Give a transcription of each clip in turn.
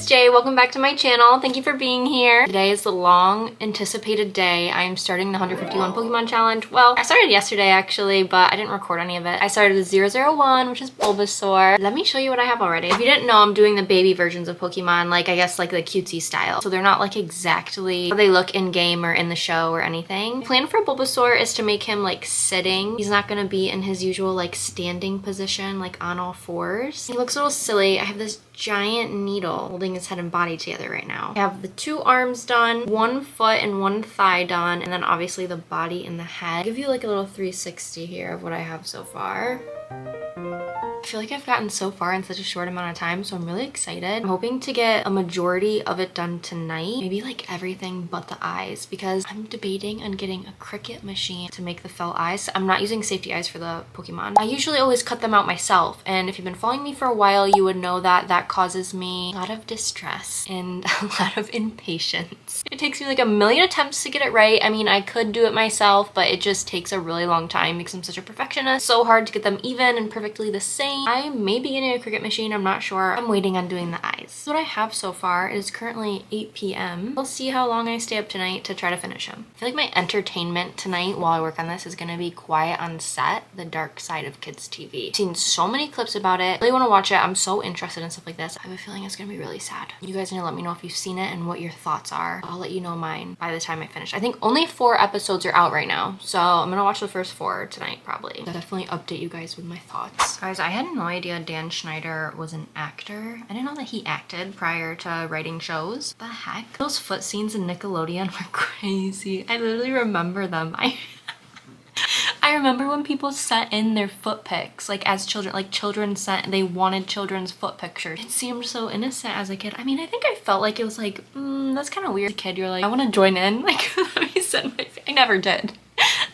it's Jay. Welcome back to my channel. Thank you for being here. Today is the long anticipated day. I am starting the 151 Pokemon challenge. Well, I started yesterday actually, but I didn't record any of it. I started with 001, which is Bulbasaur. Let me show you what I have already. If you didn't know, I'm doing the baby versions of Pokemon, like I guess like the cutesy style. So they're not like exactly how they look in game or in the show or anything. The plan for Bulbasaur is to make him like sitting. He's not gonna be in his usual like standing position, like on all fours. He looks a little silly. I have this giant needle holding his head and body together right now. I have the 2 arms done, 1 foot and 1 thigh done, and then obviously the body and the head. I'll give you like a little 360 here of what I have so far. I feel like I've gotten so far in such a short amount of time, so I'm really excited. I'm hoping to get a majority of it done tonight. Maybe like everything but the eyes, because I'm debating on getting a Cricut machine to make the felt eyes. I'm not using safety eyes for the Pokemon. I usually always cut them out myself, and if you've been following me for a while, you would know that that causes me a lot of distress and a lot of impatience. It takes me like a million attempts to get it right. I mean, I could do it myself, but it just takes a really long time because I'm such a perfectionist. So hard to get them even and perfectly the same. I may be getting a Cricut machine, I'm not sure. I'm waiting on doing the eyes. What I have so far is currently 8 p.m. We'll see how long I stay up tonight to try to finish them. I feel like my entertainment tonight while I work on this is gonna be quiet on set, the dark side of kids TV. I've seen so many clips about it. I really wanna watch it. I'm so interested in stuff like this. I have a feeling it's gonna be really sad. You guys need to let me know if you've seen it and what your thoughts are. I'll let you know mine by the time I finish. I think only 4 episodes are out right now, so I'm gonna watch the first 4 tonight probably. I'll definitely update you guys with my thoughts. Guys, I had no idea Dan Schneider was an actor. I didn't know that he acted prior to writing shows. What the heck? Those foot scenes in Nickelodeon were crazy. I literally remember them. I remember when people sent in their foot pics, like as children, like children sent, they wanted children's foot pictures. It seemed so innocent as a kid. I mean, I think I felt like it was like, that's kind of weird. As a kid, you're like, I want to join in. Like, let me send my, I never did.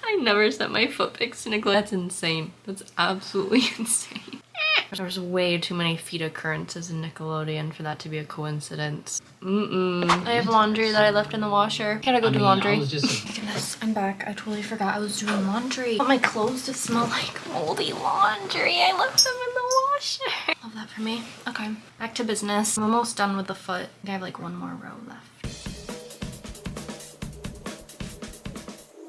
I never sent my foot pics to Nickelodeon. That's insane. That's absolutely insane. There's way too many feet occurrences in Nickelodeon for that to be a coincidence. I have laundry that I left in the washer. Gotta go do laundry. Goodness, I'm back. I totally forgot I was doing laundry. I want my clothes to smell like moldy laundry. I left them in the washer. Love that for me. Okay, back to business. I'm almost done with the foot. I have like 1 more row left.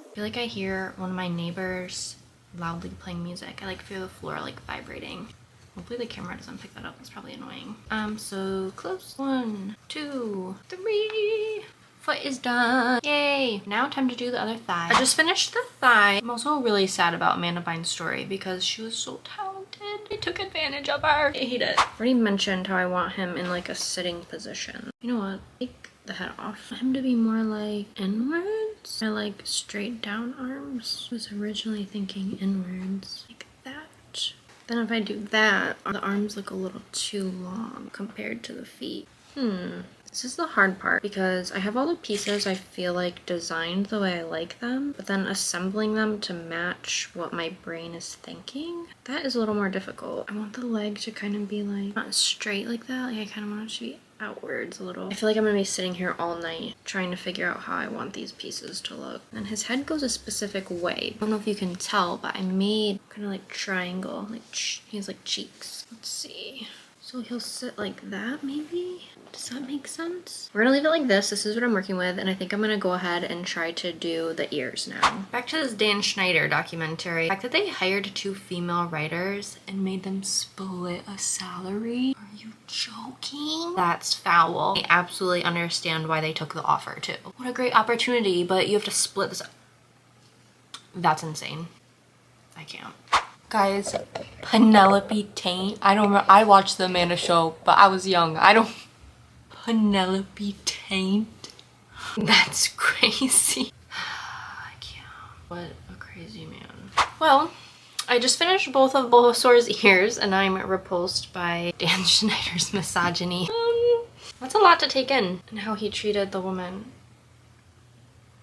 I feel like I hear one of my neighbors loudly playing music. I like feel the floor like vibrating. Hopefully the camera doesn't pick that up. It's probably annoying. I'm so close. 1, 2, 3. Foot is done. Yay. Now time to do the other thigh. I just finished the thigh. I'm also really sad about Amanda Bynes' story because she was so talented. I took advantage of her. I hate it. I've already mentioned how I want him in like a sitting position. You know what? Take the head off. I want him to be more like inwards. I like straight down arms. I was originally thinking inwards like that. Then if I do that, the arms look a little too long compared to the feet. This is the hard part because I have all the pieces I feel like designed the way I like them, but then assembling them to match what my brain is thinking, that is a little more difficult. I want the leg to kind of be like, not straight like that, like I kind of want it to be outwards a little. I feel like I'm gonna be sitting here all night trying to figure out how I want these pieces to look. And his head goes a specific way. I don't know if you can tell, but I made kind of like triangle, like he has like cheeks. Let's see. So he'll sit like that maybe? Does that make sense? We're gonna leave it like this. This is what I'm working with, and I think I'm gonna go ahead and try to do the ears now. Back to this Dan Schneider documentary. The fact that they hired 2 female writers and made them split a salary? Are you joking? That's foul. I absolutely understand why they took the offer too. What a great opportunity, but you have to split this. That's insane. I can't. Guys, Penelope Taint. I don't remember. I watched the Amanda show, but I was young. Penelope Taint. That's crazy. I can't. What a crazy man. Well, I just finished both of Bulbasaur's ears and I'm repulsed by Dan Schneider's misogyny. That's a lot to take in, and how he treated the woman.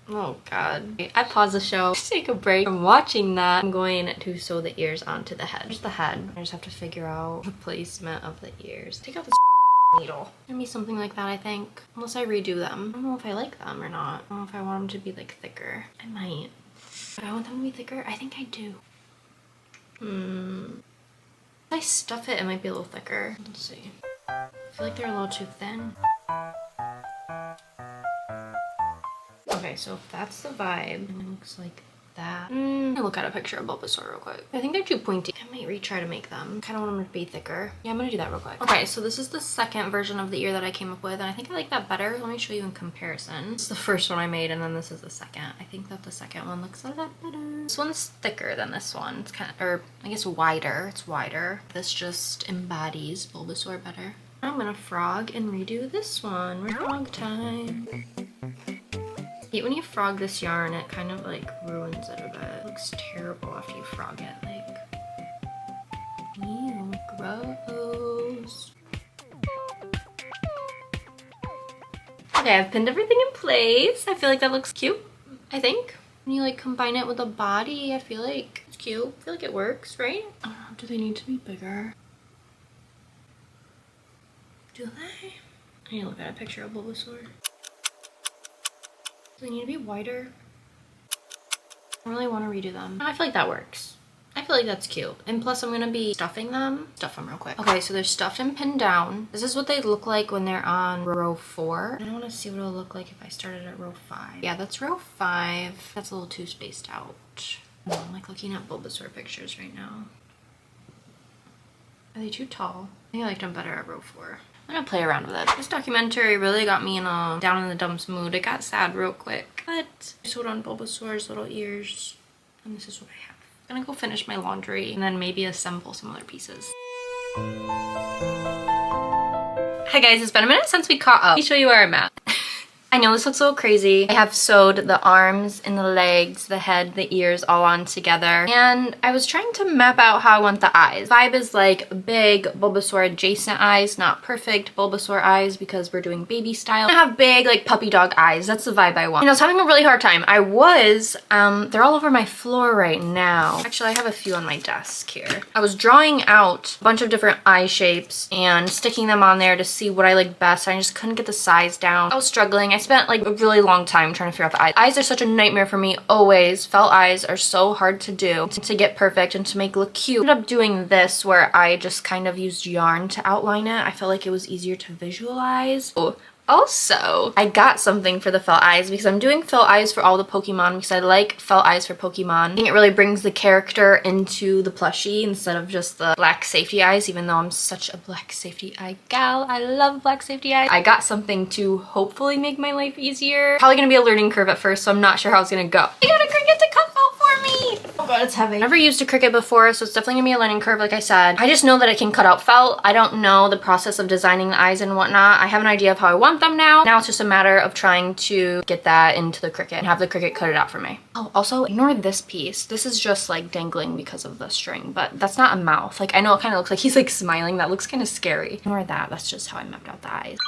Oh god. I paused the show to take a break from watching that. I'm going to sew the ears onto the head. Here's the head. I just have to figure out the placement of the ears. Take out this needle. Gonna be something like that, I think. Unless I redo them. I don't know if I like them or not. I don't know if I want them to be like thicker. I might. But I want them to be thicker? I think I do. If I stuff it, it might be a little thicker. Let's see. I feel like they're a little too thin. Okay, so if that's the vibe, and it looks like that. Let me look at a picture of Bulbasaur real quick. I think they're too pointy. I might retry to make them. I kind of want them to be thicker. Yeah, I'm gonna do that real quick. Okay, so this is the second version of the ear that I came up with, and I think I like that better. Let me show you in comparison. This is the first one I made, and then this is the second. I think that the second one looks a lot better. This one's thicker than this one. It's kind of, or I guess wider. It's wider. This just embodies Bulbasaur better. I'm gonna frog and redo this one. Frog time. I hate when you frog this yarn, it kind of like ruins it a bit. It looks terrible after you frog it, like, ew, gross. Okay, I've pinned everything in place. I feel like that looks cute, I think. When you like combine it with the body, I feel like it's cute. I feel like it works, right? I don't know, do they need to be bigger? Do they? I need to look at a picture of Bulbasaur. Do they need to be wider? I really want to redo them. I feel like that works. I feel like that's cute. And plus I'm going to be stuffing them. Stuff them real quick. Okay, so they're stuffed and pinned down. This is what they look like when they're on row 4. I want to see what it'll look like if I started at row 5. Yeah, that's row 5. That's a little too spaced out. I'm like looking at Bulbasaur pictures right now. Are they too tall? I think I liked them better at row 4. I'm gonna play around with it. This documentary really got me in a down in the dumps mood. It got sad real quick. But I sewed on Bulbasaur's little ears. And this is what I have. I'm gonna go finish my laundry and then maybe assemble some other pieces. Hi guys, it's been a minute since we caught up. Let me show you where I'm at. I know this looks a little crazy. I have sewed the arms and the legs, the head, the ears all on together. And I was trying to map out how I want the eyes. Vibe is like big Bulbasaur adjacent eyes, not perfect Bulbasaur eyes because we're doing baby style. I have big like puppy dog eyes. That's the vibe I want. And I was having a really hard time. They're all over my floor right now. Actually, I have a few on my desk here. I was drawing out a bunch of different eye shapes and sticking them on there to see what I like best. I just couldn't get the size down. I was struggling. I spent like a really long time trying to figure out the eyes. Eyes are such a nightmare for me always. Felt eyes are so hard to do, to get perfect and to make look cute. I ended up doing this where I just kind of used yarn to outline it. I felt like it was easier to visualize. Oh. Also, I got something for the felt eyes because I'm doing felt eyes for all the Pokemon because I like felt eyes for Pokemon. I think it really brings the character into the plushie instead of just the black safety eyes, even though I'm such a black safety eye gal. I love black safety eyes. I got something to hopefully make my life easier. Probably gonna be a learning curve at first, so I'm not sure how it's gonna go. I got a Cricut to cut felt for me! Oh god, it's heavy. I've never used a Cricut before, so it's definitely gonna be a learning curve, like I said. I just know that I can cut out felt. I don't know the process of designing the eyes and whatnot. I have an idea of how I want them now. Now it's just a matter of trying to get that into the Cricut and have the Cricut cut it out for me. Oh, also ignore this piece. This is just like dangling because of the string, but that's not a mouth. Like I know it kind of looks like he's like smiling. That looks kind of scary. Ignore that. That's just how I mapped out the eyes.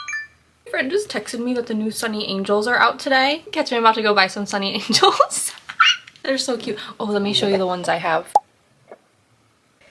My friend just texted me that the new Sunny Angels are out today. Catch me, I'm about to go buy some Sunny Angels. They're so cute. Oh, let me show you the ones I have.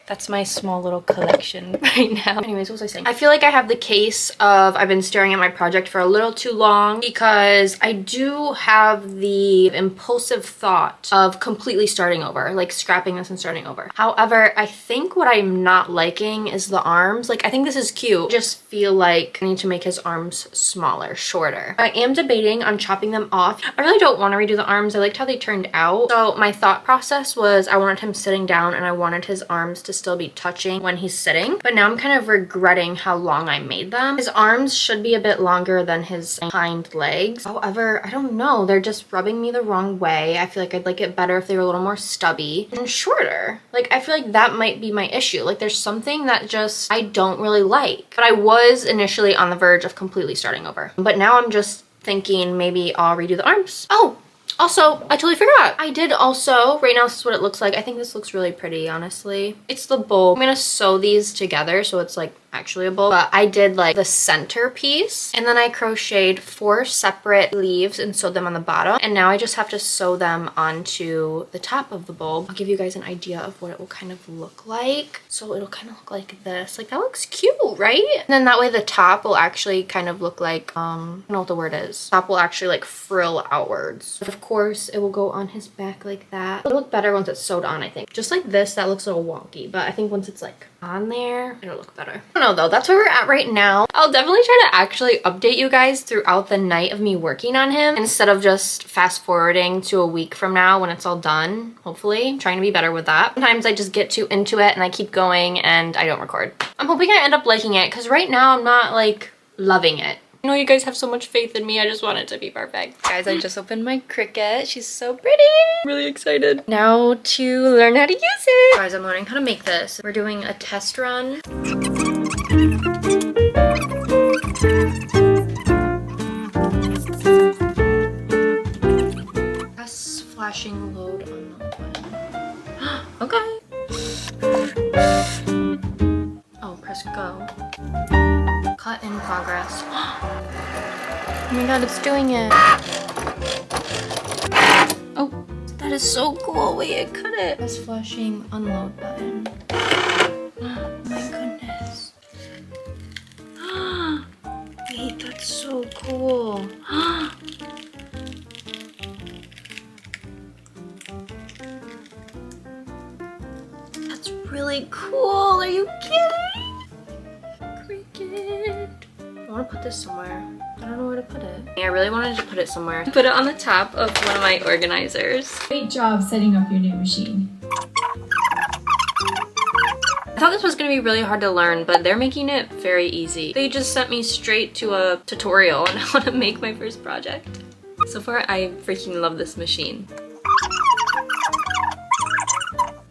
That's my small little collection right now. Anyways, what was I saying? I feel like I have the case of I've been staring at my project for a little too long because I do have the impulsive thought of completely starting over, like scrapping this and starting over. However, I think what I'm not liking is the arms. Like, I think this is cute. I just feel like I need to make his arms smaller, shorter. I am debating on chopping them off. I really don't want to redo the arms. I liked how they turned out. So my thought process was I wanted him sitting down and I wanted his arms to still be touching when he's sitting, but now I'm kind of regretting how long I made them. His arms should be a bit longer than his hind legs. However, I don't know, they're just rubbing me the wrong way. I feel like I'd like it better if they were a little more stubby and shorter. Like, I feel like that might be my issue. Like, there's something that just I don't really like. But I was initially on the verge of completely starting over, but now I'm just thinking maybe I'll redo the arms. Oh, also, I totally forgot. I did also, right now this is what it looks like. I think this looks really pretty, honestly. It's the bowl. I'm gonna sew these together so it's like actually a bowl, but I did like the center piece and then I crocheted 4 separate leaves and sewed them on the bottom, and now I just have to sew them onto the top of the bowl. I'll give you guys an idea of what it will kind of look like. So it'll kind of look like this. Like, that looks cute, right? And then that way the top will actually kind of look like I don't know what the word is. Top will actually like frill outwards. But of course it will go on his back like that. It'll look better once it's sewed on, I think. Just like this, that looks a little wonky, but I think once it's like on there, it'll look better. I don't know though, that's where we're at right now. I'll definitely try to actually update you guys throughout the night of me working on him instead of just fast forwarding to a week from now when it's all done, hopefully. I'm trying to be better with that. Sometimes I just get too into it and I keep going and I don't record. I'm hoping I end up liking it because right now I'm not like loving it. I know you guys have so much faith in me. I just want it to be perfect. Guys, I just opened my Cricut. She's so pretty. I'm really excited. Now to learn how to use it. Guys, I'm learning how to make this. We're doing a test run. Press flashing load on the button. Okay. Oh, press go. Cut in progress. Oh my god, it's doing it. Oh, that is so cool. Wait, it cut it. Press flashing unload button. Oh my goodness. Wait, that's so cool. That's really cool. Are you kidding? Cricut. I want to put this somewhere. I don't know where to put it. I really wanted to put it somewhere. Put it on the top of one of my organizers. Great job setting up your new machine. I thought this was going to be really hard to learn, but they're making it very easy. They just sent me straight to a tutorial on how to make my first project. So far, I freaking love this machine.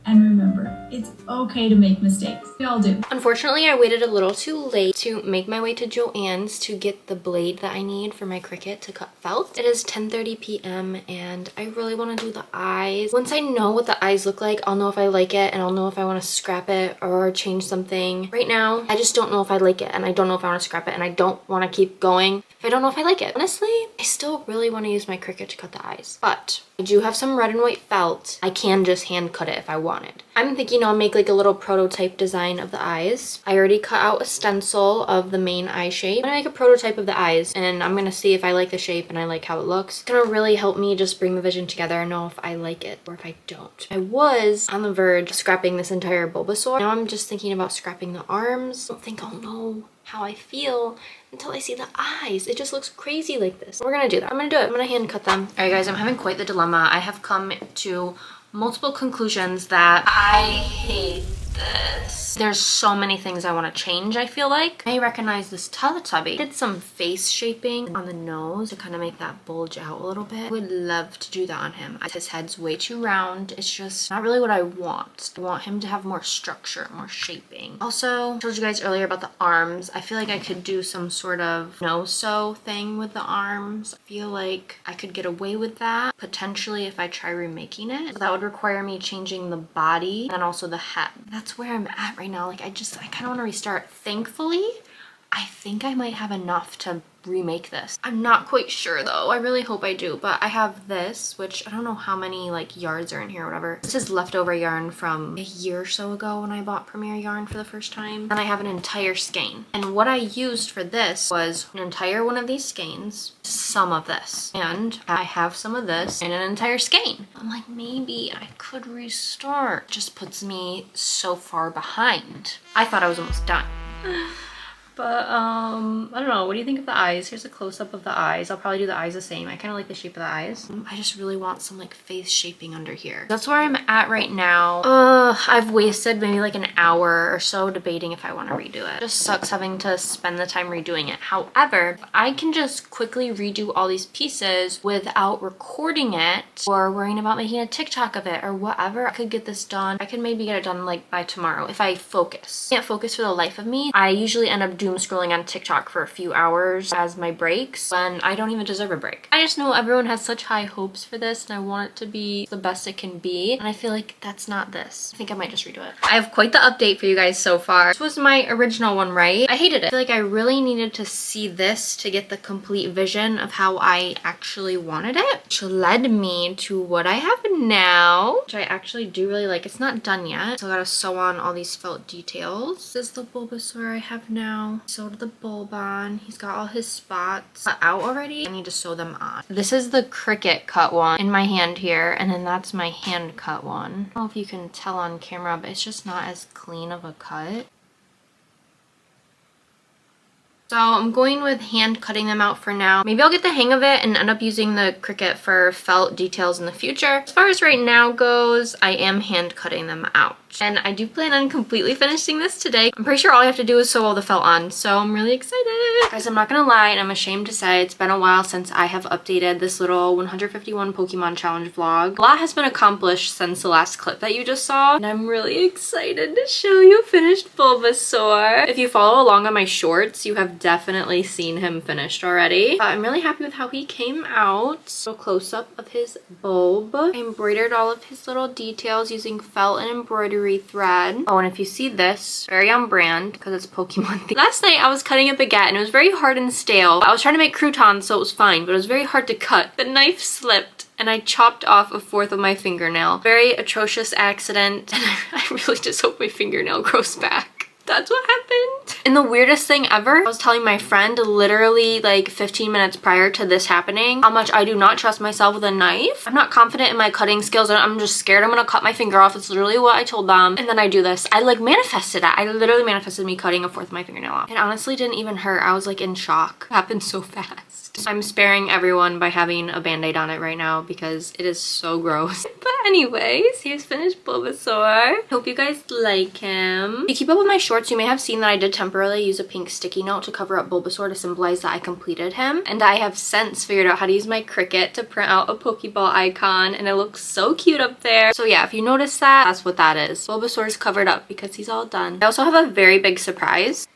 And remember, it's okay to make mistakes. We all do. Unfortunately, I waited a little too late to make my way to Joann's to get the blade that I need for my Cricut to cut felt. It is 10:30 p.m. and I really want to do the eyes. Once I know what the eyes look like, I'll know if I like it and I'll know if I want to scrap it or change something. Right now, I just don't know if I like it and I don't know if I want to scrap it and I don't want to keep going if I don't know if I like it. Honestly, I still really want to use my Cricut to cut the eyes, but I do have some red and white felt. I can just hand cut it if I wanted. I'm thinking I'll make like a little prototype design of the eyes. I already cut out a stencil of the main eye shape. I'm gonna make a prototype of the eyes and I'm gonna see if I like the shape and I like how it looks. It's gonna really help me just bring the vision together and know if I like it or if I don't. I was on the verge of scrapping this entire Bulbasaur. Now I'm just thinking about scrapping the arms. I don't think I'll know how I feel until I see the eyes. It just looks crazy like this. We're gonna do that. I'm gonna do it. I'm gonna hand cut them. All right guys, I'm having quite the dilemma. I have come to multiple conclusions that I hate this. There's so many things I want to change, I feel like. I recognize this Teletubby. I did some face shaping on the nose to kind of make that bulge out a little bit. I would love to do that on him. His head's way too round. It's just not really what I want. I want him to have more structure, more shaping. Also, I told you guys earlier about the arms. I feel like I could do some sort of no-sew thing with the arms. I feel like I could get away with that, potentially if I try remaking it. That would require me changing the body and also the head. That's where I'm at right now. Like I kind of want to restart. Thankfully, I think I might have enough to remake this. I'm not quite sure though. I really hope I do, but I have this, which I don't know how many like yards are in here or whatever. This is leftover yarn from a year or so ago when I bought Premier yarn for the first time. And I have an entire skein. And what I used for this was an entire one of these skeins, some of this, and I have some of this and an entire skein. I'm like, maybe I could restart. It just puts me so far behind. I thought I was almost done. But I don't know, what do you think of the eyes? Here's a close-up of the eyes. I'll probably do the eyes the same. I kind of like the shape of the eyes. I just really want some like face shaping under here. That's where I'm at right now. I've wasted maybe like an hour or so debating if I want to redo it. It just sucks having to spend the time redoing it. However, I can just quickly redo all these pieces without recording it or worrying about making a TikTok of it or whatever. I could get this done. I could maybe get it done like by tomorrow if I focus. I can't focus for the life of me. I usually end up doom scrolling on TikTok for a few hours as my breaks when I don't even deserve a break. I just know everyone has such high hopes for this and I want it to be the best it can be, and I feel like that's not this. I think I might just redo it. I have quite the update for you guys so far. This was my original one, right? I hated it. I feel like I really needed to see this to get the complete vision of how I actually wanted it, which led me to what I have now, which I actually do really like. It's not done yet, so I gotta sew on all these felt details. This is the Bulbasaur I have now. Sewed the bulb on. He's got all his spots cut out already. I need to sew them on. This is the Cricut cut one in my hand here, and then that's my hand cut one. I don't know if you can tell on camera, but it's just not as clean of a cut. So I'm going with hand cutting them out for now. Maybe I'll get the hang of it and end up using the Cricut for felt details in the future. As far as right now goes, I am hand cutting them out. And I do plan on completely finishing this today. I'm pretty sure all I have to do is sew all the felt on, so I'm really excited. Guys, I'm not gonna lie, and I'm ashamed to say it's been a while since I have updated this little 151 Pokemon challenge vlog. A lot has been accomplished since the last clip that you just saw, and I'm really excited to show you finished Bulbasaur. If you follow along on my shorts, you have definitely seen him finished already. I'm really happy with how he came out. So close up of his bulb. I embroidered all of his little details using felt and embroidery thread. Oh, and if you see this, very on brand because it's Pokemon themed. Last night I was cutting a baguette and it was very hard and stale. I was trying to make croutons, so it was fine, but it was very hard to cut. The knife slipped and I chopped off 1/4 of my fingernail. Very atrocious accident, and I really just hope my fingernail grows back. That's what happened. And the weirdest thing ever, I was telling my friend literally like 15 minutes prior to this happening how much I do not trust myself with a knife. I'm not confident in my cutting skills, and I'm just scared I'm gonna cut my finger off. It's literally what I told them. And then I do this. I like manifested it. I literally manifested me cutting 1/4 of my fingernail off. It honestly didn't even hurt. I was like in shock. It happened so fast. I'm sparing everyone by having a band-aid on it right now because it is so gross. But anyways, here's finished Bulbasaur. Hope you guys like him. If you keep up with my shorts, you may have seen that I did temporarily use a pink sticky note to cover up Bulbasaur to symbolize that I completed him. And I have since figured out how to use my Cricut to print out a Pokéball icon, and it looks so cute up there. So yeah, if you notice that, that's what that is. Bulbasaur's covered up because he's all done. I also have a very big surprise.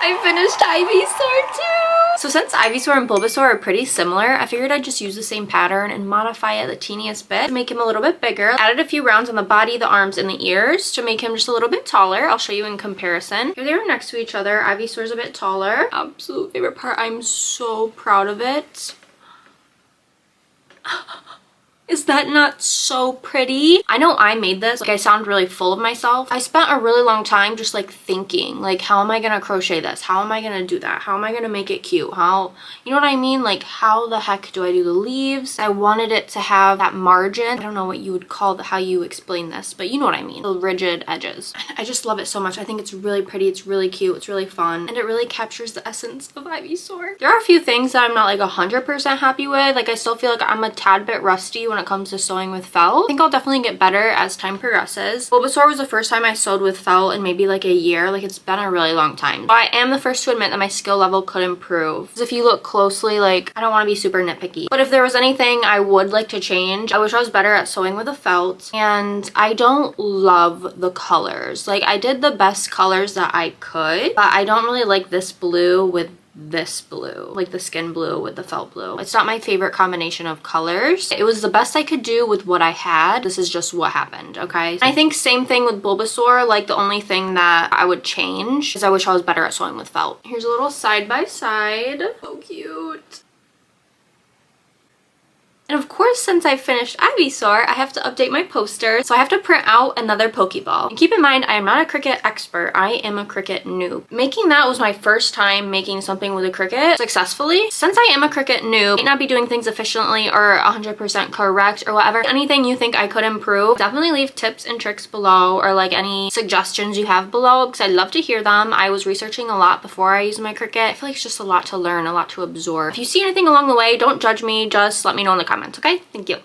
I finished Ivysaur too! So since Ivysaur and Bulbasaur are pretty similar, I figured I'd just use the same pattern and modify it the teeniest bit to make him a little bit bigger. Added a few rounds on the body, the arms, and the ears to make him just a little bit taller. I'll show you in comparison. Here they are next to each other. Ivysaur's a bit taller. Absolute favorite part. I'm so proud of it. Is that not so pretty? I know I made this. Like, I sound really full of myself. I spent a really long time just like thinking, like, how am I gonna crochet this? How am I gonna do that? How am I gonna make it cute? How, you know what I mean? Like, how the heck do I do the leaves? I wanted it to have that margin. I don't know what you would call how you explain this, but you know what I mean. The rigid edges. I just love it so much. I think it's really pretty. It's really cute. It's really fun. And it really captures the essence of Ivysaur. There are a few things that I'm not like 100% happy with. Like, I still feel like I'm a tad bit rusty when it comes to sewing with felt. I think I'll definitely get better as time progresses. Bulbasaur was the first time I sewed with felt in maybe like a year. Like, it's been a really long time. But I am the first to admit that my skill level could improve. Because if you look closely, like, I don't want to be super nitpicky. But if there was anything I would like to change, I wish I was better at sewing with a felt. And I don't love the colors. Like, I did the best colors that I could, but I don't really like this blue with this blue, like the skin blue with the felt blue. It's not my favorite combination of colors. It was the best I could do with what I had. This is just what happened, okay? I think same thing with Bulbasaur. Like, the only thing that I would change is I wish I was better at sewing with felt. Here's a little side by side. So cute. And of course, since I finished Ivysaur, I have to update my poster. So I have to print out another Pokeball. And keep in mind, I am not a Cricut expert. I am a Cricut noob. Making that was my first time making something with a Cricut successfully. Since I am a Cricut noob, I might not be doing things efficiently or 100% correct or whatever. Anything you think I could improve, definitely leave tips and tricks below, or like any suggestions you have below, because I'd love to hear them. I was researching a lot before I used my Cricut. I feel like it's just a lot to learn, a lot to absorb. If you see anything along the way, don't judge me. Just let me know in the comments. Okay, thank you.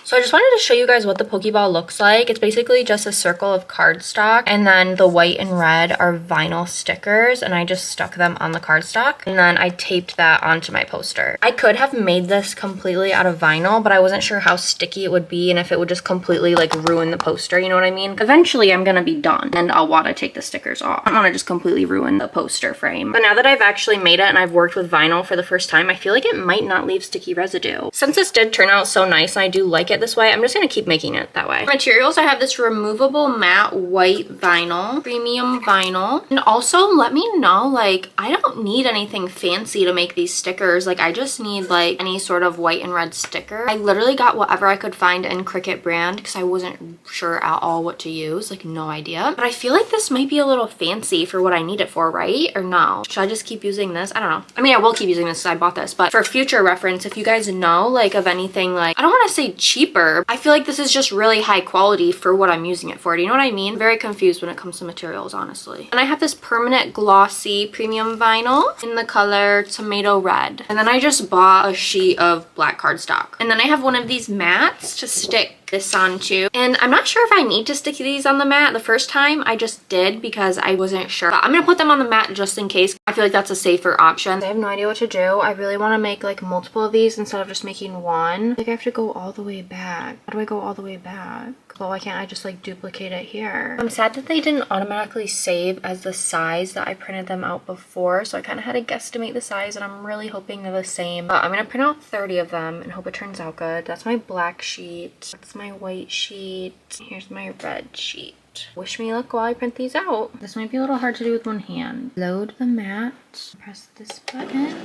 So I just wanted to show you guys what the Pokeball looks like. It's basically just a circle of cardstock, and then the white and red are vinyl stickers, and I just stuck them on the cardstock, and then I taped that onto my poster. I could have made this completely out of vinyl, but I wasn't sure how sticky it would be and if it would just completely like ruin the poster, you know what I mean? Eventually I'm gonna be done and I'll want to take the stickers off. I don't want to just completely ruin the poster frame. But now that I've actually made it and I've worked with vinyl for the first time, I feel like it might not leave sticky residue. Since this did turn out so nice and I do like it it this way, I'm just gonna keep making it that way. Materials, I have this removable matte white vinyl, premium vinyl. And also let me know, like, I don't need anything fancy to make these stickers. Like, I just need like any sort of white and red sticker. I literally got whatever I could find in Cricut brand because I wasn't sure at all what to use, like no idea. But I feel like this might be a little fancy for what I need it for, right? Or no? Should I just keep using this? I don't know. I mean, I will keep using this because I bought this, but for future reference, if you guys know like of anything, like, I don't want to say cheaper. I feel like this is just really high quality for what I'm using it for. Do you know what I mean? I'm very confused when it comes to materials, honestly. And I have this permanent glossy premium vinyl in the color tomato red. And then I just bought a sheet of black cardstock. And then I have one of these mats to stick this onto. And I'm not sure if I need to stick these on the mat. The first time I just did because I wasn't sure. But I'm gonna put them on the mat just in case. I feel like that's a safer option. I have no idea what to do. I really want to make like multiple of these instead of just making one. Like I have to go all the way back. How do I go all the way back? Well, why can't I just like duplicate it here? I'm sad that they didn't automatically save as the size that I printed them out before, so I kind of had to guesstimate the size, and I'm really hoping they're the same. I'm gonna print out 30 of them and hope it turns out good. That's my black sheet. That's my white sheet. Here's my red sheet. Wish me luck while I print these out. This might be a little hard to do with one hand. Load the mat. Press this button.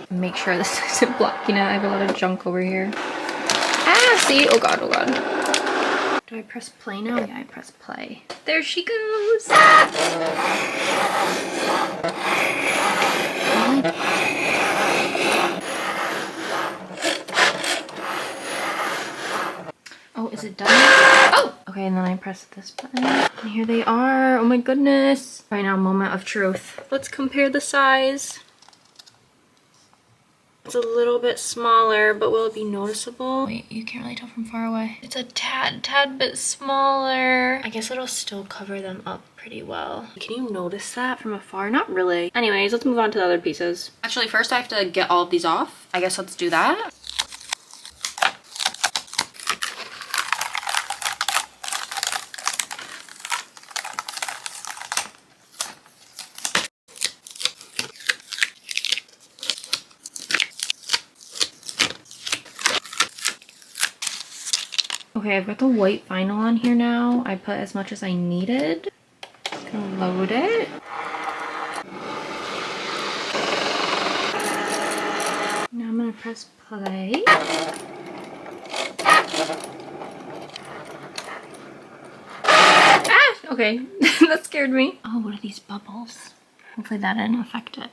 Make sure this isn't blocking it. I have a lot of junk over here. Ah, see? Oh god, oh god. Do I press play now? Yeah, I press play. There she goes! Oh, is it done? Oh! Okay, and then I press this button. And here they are. Oh my goodness. Right now, moment of truth. Let's compare the size. It's a little bit smaller, but will it be noticeable? Wait, you can't really tell from far away. It's a tad bit smaller. I guess it'll still cover them up pretty well. Can you notice that from afar? Not really. Anyways, let's move on to the other pieces. Actually, first I have to get all of these off. I guess let's do that. Okay, I've got the white vinyl on here now. I put as much as I needed. I'm gonna load it. Now I'm gonna press play. Ah! Okay, that scared me. Oh, what are these bubbles? Hopefully that didn't affect it.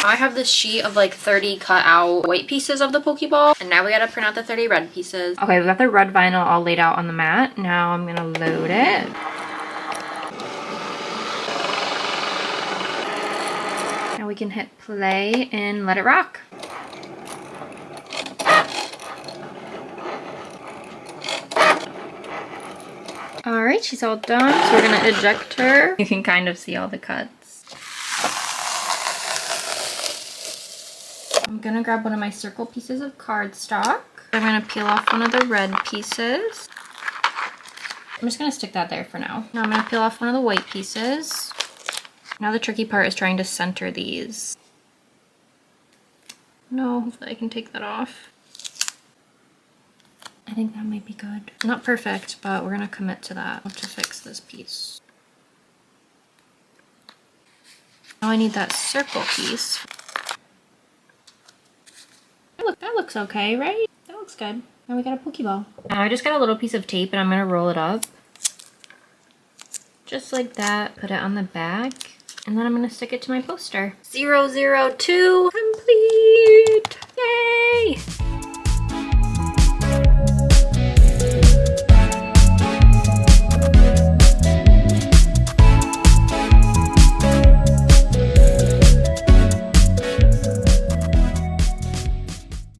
I have this sheet of like 30 cut out white pieces of the Pokéball, and now we gotta print out the 30 red pieces. Okay, we got the red vinyl all laid out on the mat. Now I'm gonna load it. Now we can hit play and let it rock. All right, she's all done. So we're gonna eject her. You can kind of see all the cuts. I'm gonna grab one of my circle pieces of cardstock. I'm gonna peel off one of the red pieces. I'm just gonna stick that there for now. Now I'm gonna peel off one of the white pieces. Now the tricky part is trying to center these. No, hopefully I can take that off. I think that might be good. Not perfect, but we're gonna commit to that. I'll have to fix this piece. Now I need that circle piece. Look, that looks okay, right? That looks good. Now we got a Pokéball. Now I just got a little piece of tape and I'm gonna roll it up. Just like that. Put it on the back. And then I'm gonna stick it to my poster. 002, come